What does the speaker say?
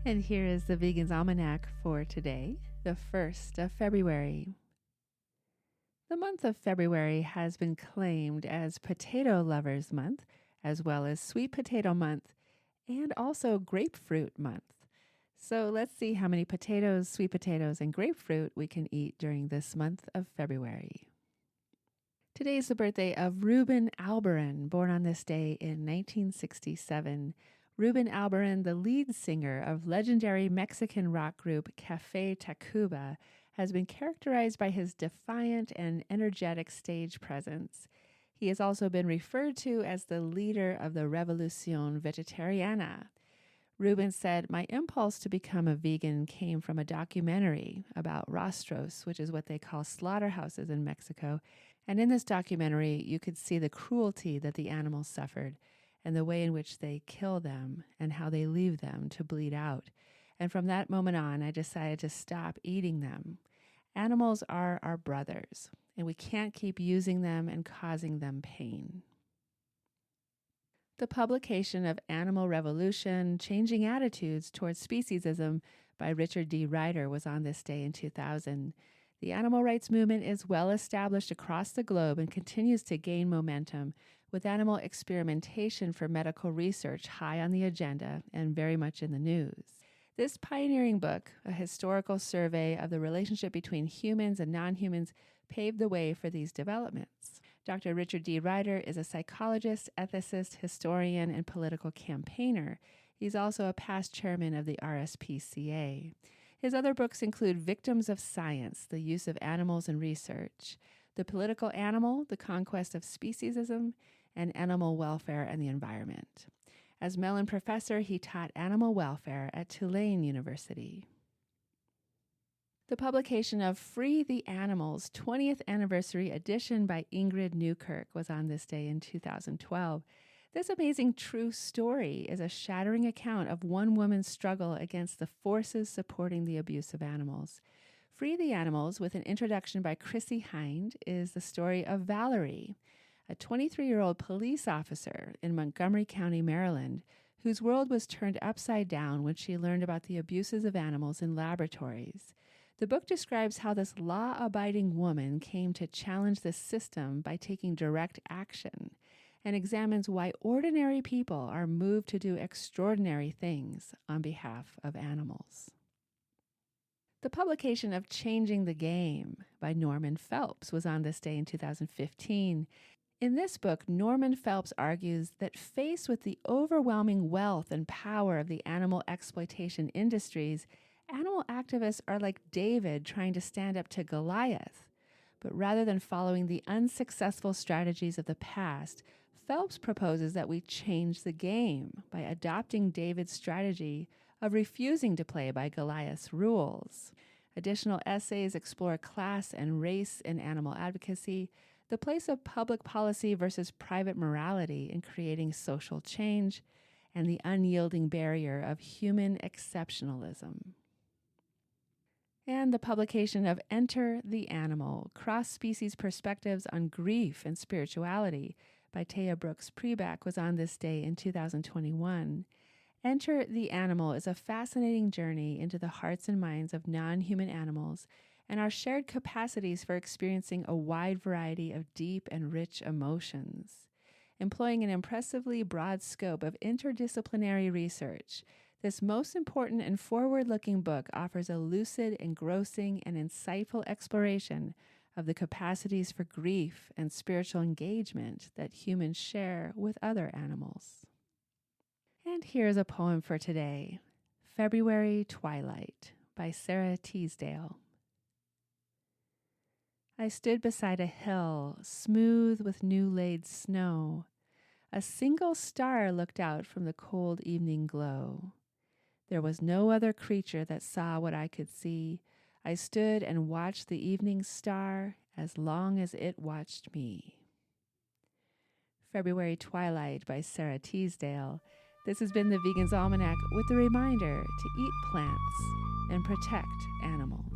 And here is the Vegan's Almanac for today, the 1st of February. The month of February has been claimed as Potato Lovers Month, as well as Sweet Potato Month, and also Grapefruit Month. So let's see how many potatoes, sweet potatoes, and grapefruit we can eat during this month of February. Today is the birthday of Ruben Albarran, born on this day in 1967. Ruben Albarran, the lead singer of legendary Mexican rock group Café Tacuba, has been characterized by his defiant and energetic stage presence. He has also been referred to as the leader of the Revolución Vegetariana. Ruben said, "My impulse to become a vegan came from a documentary about rastros, which is what they call slaughterhouses in Mexico. And in this documentary, you could see the cruelty that the animals suffered, and the way in which they kill them and how they leave them to bleed out. And from that moment on, I decided to stop eating them. Animals are our brothers, and we can't keep using them and causing them pain." The publication of Animal Revolution, Changing Attitudes Towards Speciesism by Richard D. Ryder was on this day in 2000. The animal rights movement is well established across the globe and continues to gain momentum, with animal experimentation for medical research high on the agenda and very much in the news. This pioneering book, a historical survey of the relationship between humans and non-humans, paved the way for these developments. Dr. Richard D. Ryder is a psychologist, ethicist, historian, and political campaigner. He's also a past chairman of the RSPCA. His other books include Victims of Science, The Use of Animals in Research, The Political Animal, The Conquest of Speciesism, and Animal Welfare and the Environment. As Mellon professor, he taught animal welfare at Tulane University. The publication of Free the Animals, 20th Anniversary Edition by Ingrid Newkirk was on this day in 2012. This amazing true story is a shattering account of one woman's struggle against the forces supporting the abuse of animals. Free the Animals, with an introduction by Chrissy Hind, is the story of Valerie, a 23-year-old police officer in Montgomery County, Maryland, whose world was turned upside down when she learned about the abuses of animals in laboratories. The book describes how this law-abiding woman came to challenge the system by taking direct action, and examines why ordinary people are moved to do extraordinary things on behalf of animals. The publication of Changing the Game by Norman Phelps was on this day in 2015. In this book, Norman Phelps argues that faced with the overwhelming wealth and power of the animal exploitation industries, animal activists are like David trying to stand up to Goliath. But rather than following the unsuccessful strategies of the past, Phelps proposes that we change the game by adopting David's strategy of refusing to play by Goliath's rules. Additional essays explore class and race in animal advocacy, the place of public policy versus private morality in creating social change, and the unyielding barrier of human exceptionalism. And the publication of Enter the Animal, Cross-Species Perspectives on Grief and Spirituality by Teya Pribac was on this day in 2021. Enter the Animal is a fascinating journey into the hearts and minds of non-human animals and our shared capacities for experiencing a wide variety of deep and rich emotions. Employing an impressively broad scope of interdisciplinary research, this most important and forward-looking book offers a lucid, engrossing, and insightful exploration of the capacities for grief and spiritual engagement that humans share with other animals. And here's a poem for today, February Twilight by Sara Teasdale. I stood beside a hill, smooth with new-laid snow. A single star looked out from the cold evening glow. There was no other creature that saw what I could see. I stood and watched the evening star as long as it watched me. February Twilight by Sara Teasdale. This has been the Vegan's Almanac with the reminder to eat plants and protect animals.